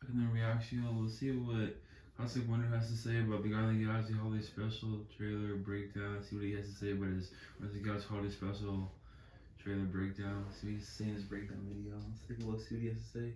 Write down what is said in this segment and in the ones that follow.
in the reaction. We'll see what Cosmic Wonder has to say about the Guardian of the Galaxy Holiday Special trailer breakdown. See what he has to say about his Galaxy Holiday Special trailer breakdown. See what he's saying in his breakdown video. Let's take a look. See what he has to say.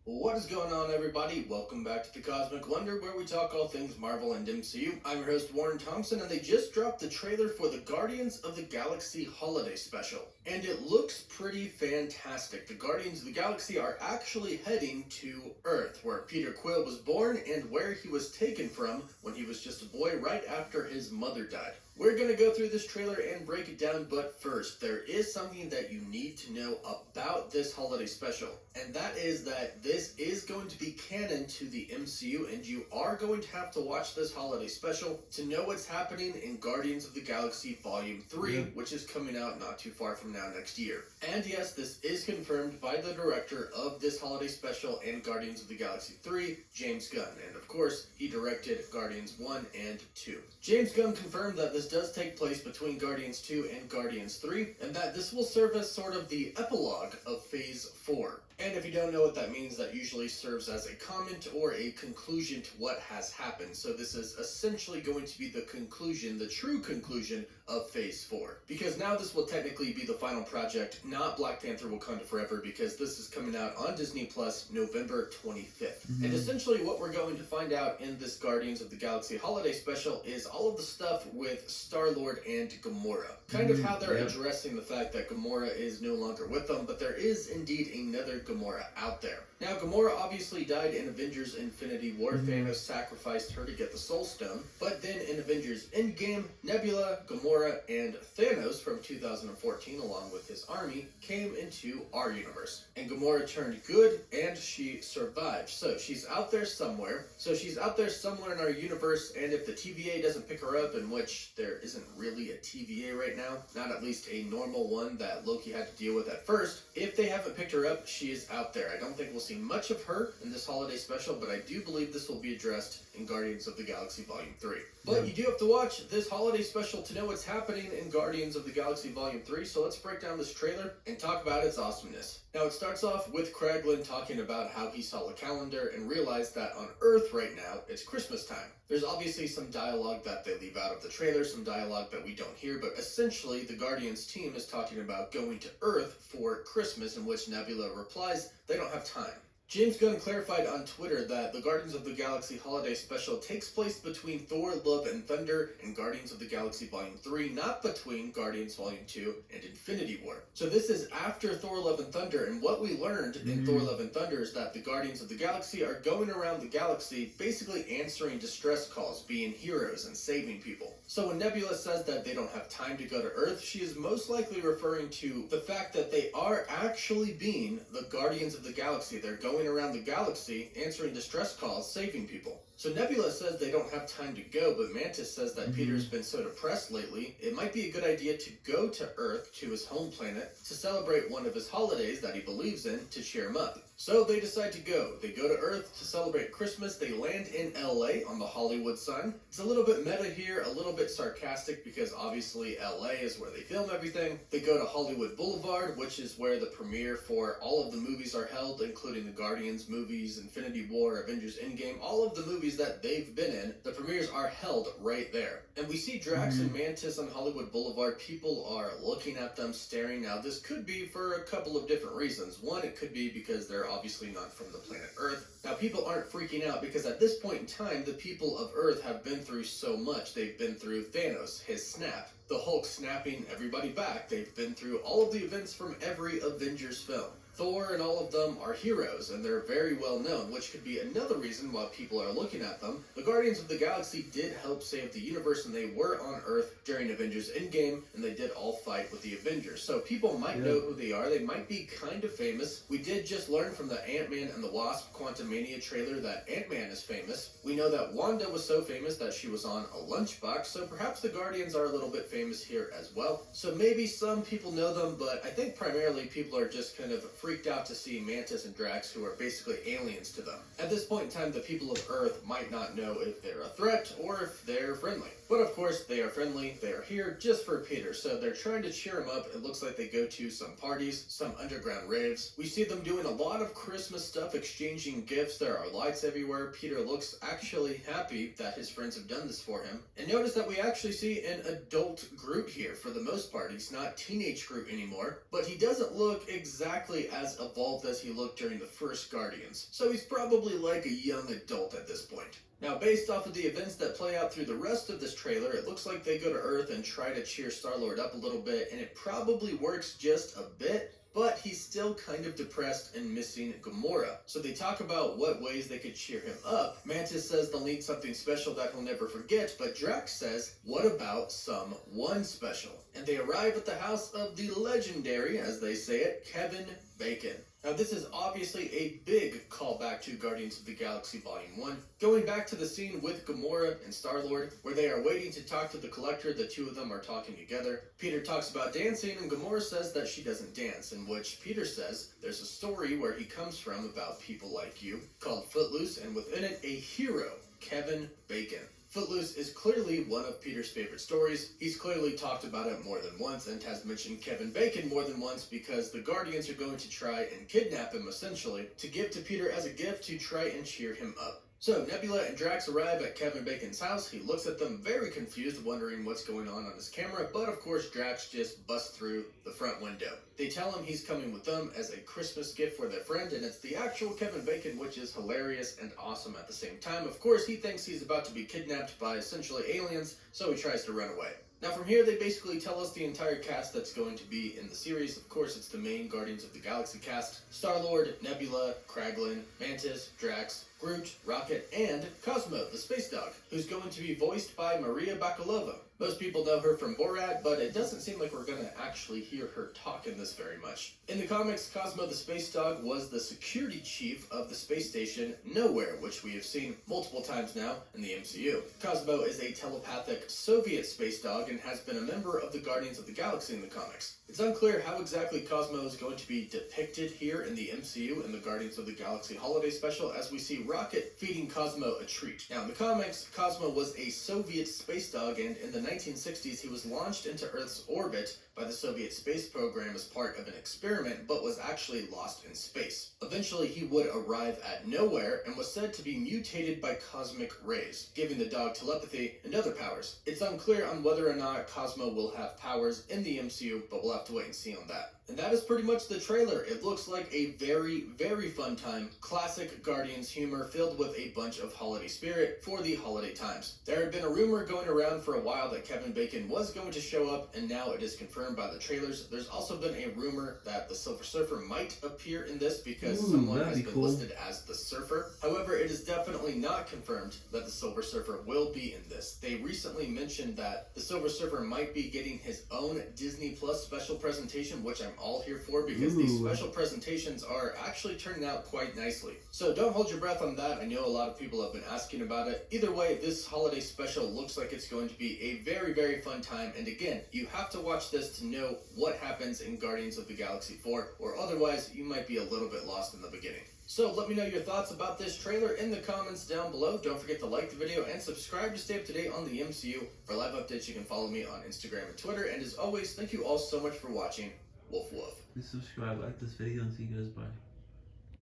What is going on, everybody? Welcome back to the Cosmic Wonder, where we talk all things Marvel and MCU. I'm your host, Warren Thompson, and they just dropped the trailer for the Guardians of the Galaxy Holiday Special. And it looks pretty fantastic. The Guardians of the Galaxy are actually heading to Earth, where Peter Quill was born and where he was taken from when he was just a boy right after his mother died. We're going to go through this trailer and break it down, but first, there is something that you need to know about this holiday special, and that is that this is going to be canon to the MCU, and you are going to have to watch this holiday special to know what's happening in Guardians of the Galaxy Volume 3, which is coming out not too far from now next year. And yes, this is confirmed by the director of this holiday special and Guardians of the Galaxy 3, James Gunn, and of course, he directed Guardians 1 and 2. James Gunn confirmed that this does take place between Guardians 2 and Guardians 3, and that this will serve as sort of the epilogue of Phase 4. And if you don't know what that means, that usually serves as a comment or a conclusion to what has happened. So this is essentially going to be the conclusion, the true conclusion of Phase 4. Because now this will technically be the final project, not Black Panther Wakanda Forever, because this is coming out on Disney Plus November 25th. And essentially what we're going to find out in this Guardians of the Galaxy Holiday Special is all of the stuff with Star-Lord and Gamora. Kind of how they're addressing the fact that Gamora is no longer with them, but there is indeed another Gamora out there. Now, Gamora obviously died in Avengers Infinity War. Thanos sacrificed her to get the Soul Stone. But then in Avengers Endgame, Nebula, Gamora, and Thanos from 2014, along with his army, came into our universe. And Gamora turned good, and she survived. So she's out there somewhere. In our universe, and if the TVA doesn't pick her up, in which there isn't really a TVA right now, not at least a normal one that Loki had to deal with at first, if they haven't picked her up, she is out there. I don't think we'll see much of her in this holiday special, but I do believe this will be addressed in Guardians of the Galaxy Volume 3. But you do have to watch this holiday special to know what's happening in Guardians of the Galaxy Volume 3, so let's break down this trailer and talk about its awesomeness. Now, it starts off with Kraglin talking about how he saw a calendar and realized that on Earth right now, it's Christmas time. There's obviously some dialogue that they leave out of the trailer, some dialogue that we don't hear, but essentially the Guardians team is talking about going to Earth for Christmas, in which Nebula replies they don't have time. James Gunn clarified on Twitter that the Guardians of the Galaxy Holiday Special takes place between Thor, Love, and Thunder and Guardians of the Galaxy Volume 3, not between Guardians Volume 2 and Infinity War. So this is after Thor, Love, and Thunder, and what we learned in Thor, Love, and Thunder is that the Guardians of the Galaxy are going around the galaxy basically answering distress calls, being heroes and saving people. So when Nebula says that they don't have time to go to Earth, she is most likely referring to the fact that they are actually being the Guardians of the Galaxy. They're going around the galaxy answering distress calls, saving people. So Nebula says they don't have time to go, but Mantis says that Peter's been so depressed lately, it might be a good idea to go to Earth, to his home planet, to celebrate one of his holidays that he believes in, to cheer him up. So they decide to go. They go to Earth to celebrate Christmas. They land in LA on the Hollywood sign. It's a little bit meta here, a little bit sarcastic, because obviously LA is where they film everything. They go to Hollywood Boulevard, which is where the premiere for all of the movies are held, including the Guardians movies, Infinity War, Avengers Endgame, all of the movies that they've been in. The premieres are held right there. And we see Drax and Mantis on Hollywood Boulevard. People are looking at them, staring. Now, this could be for a couple of different reasons. One, it could be because they're obviously not from the planet Earth. Now, people aren't freaking out because at this point in time, the people of Earth have been through so much. They've been through Thanos, his snap, the Hulk snapping everybody back. They've been through all of the events from every Avengers film. Thor and all of them are heroes, and they're very well known, which could be another reason why people are looking at them. The Guardians of the Galaxy did help save the universe, and they were on Earth during Avengers Endgame, and they did all fight with the Avengers. So people might know who they are. They might be kind of famous. We did just learn from the Ant-Man and the Wasp Quantumania trailer that Ant-Man is famous. We know that Wanda was so famous that she was on a lunchbox, so perhaps the Guardians are a little bit famous here as well. So maybe some people know them, but I think primarily people are just kind of freaked out to see Mantis and Drax, who are basically aliens to them. At this point in time, the people of Earth might not know if they're a threat or if they're friendly. But of course, they are friendly, they are here just for Peter, so they're trying to cheer him up. It looks like they go to some parties, some underground raves. We see them doing a lot of Christmas stuff, exchanging gifts. There are lights everywhere. Peter looks actually happy that his friends have done this for him. And notice that we actually see an adult Groot here for the most part. He's not teenage Groot anymore, but he doesn't look exactly as evolved as he looked during the first Guardians. So he's probably like a young adult at this point. Now, based off of the events that play out through the rest of this trailer, it looks like they go to Earth and try to cheer Star-Lord up a little bit, and it probably works just a bit, but he's still kind of depressed and missing Gamora. So they talk about what ways they could cheer him up. Mantis says they'll need something special that he'll never forget, but Drax says, what about someone special? And they arrive at the house of the legendary, as they say it, Kevin Bacon. Now, this is obviously a big callback to Guardians of the Galaxy Volume 1, going back to the scene with Gamora and Star-Lord, where they are waiting to talk to the Collector. The two of them are talking together. Peter talks about dancing, and Gamora says that she doesn't dance, in which Peter says there's a story where he comes from about people like you, called Footloose, and within it, a hero, Kevin Bacon. Footloose is clearly one of Peter's favorite stories. He's clearly talked about it more than once and has mentioned Kevin Bacon more than once because the Guardians are going to try and kidnap him, essentially, to give to Peter as a gift to try and cheer him up. So Nebula and Drax arrive at Kevin Bacon's house. He looks at them very confused, wondering what's going on his camera, but of course Drax just busts through the front window. They tell him he's coming with them as a Christmas gift for their friend, and it's the actual Kevin Bacon, which is hilarious and awesome at the same time. Of course, he thinks he's about to be kidnapped by essentially aliens, so he tries to run away. Now from here, they basically tell us the entire cast that's going to be in the series. Of course, it's the main Guardians of the Galaxy cast. Star-Lord, Nebula, Kraglin, Mantis, Drax, Groot, Rocket, and Cosmo, the space dog, who's going to be voiced by Maria Bakalova. Most people know her from Borat, but it doesn't seem like we're going to actually hear her talk in this very much. In the comics, Cosmo the space dog was the security chief of the space station Nowhere, which we have seen multiple times now in the MCU. Cosmo is a telepathic Soviet space dog and has been a member of the Guardians of the Galaxy in the comics. It's unclear how exactly Cosmo is going to be depicted here in the MCU in the Guardians of the Galaxy Holiday Special, as we see Rocket feeding Cosmo a treat. Now in the comics, Cosmo was a Soviet space dog, and in the 1960s he was launched into Earth's orbit by the Soviet space program as part of an experiment, but was actually lost in space. Eventually he would arrive at Nowhere and was said to be mutated by cosmic rays, giving the dog telepathy and other powers. It's unclear on whether or not Cosmo will have powers in the MCU, but we'll have to wait and see on that. And that is pretty much the trailer. It looks like a very, very fun time. Classic Guardians humor filled with a bunch of holiday spirit for the holiday times. There had been a rumor going around for a while that Kevin Bacon was going to show up, and now it is confirmed by the trailers. There's also been a rumor that the Silver Surfer might appear in this because someone has been listed as the Surfer. However, it is definitely not confirmed that the Silver Surfer will be in this. They recently mentioned that the Silver Surfer might be getting his own Disney Plus special presentation, which I'm all here for because these special presentations are actually turning out quite nicely. So don't hold your breath on that. I know a lot of people have been asking about it. Either way, this holiday special looks like it's going to be a very, very fun time. And again, you have to watch this to know what happens in Guardians of the Galaxy 4, or otherwise you might be a little bit lost in the beginning. So let me know your thoughts about this trailer in the comments down below. Don't forget to like the video and subscribe to stay up to date on the MCU. For live updates, you can follow me on Instagram and Twitter. And as always, thank you all so much for watching. Woof woof. Please subscribe, like this video, and see you guys. Bye.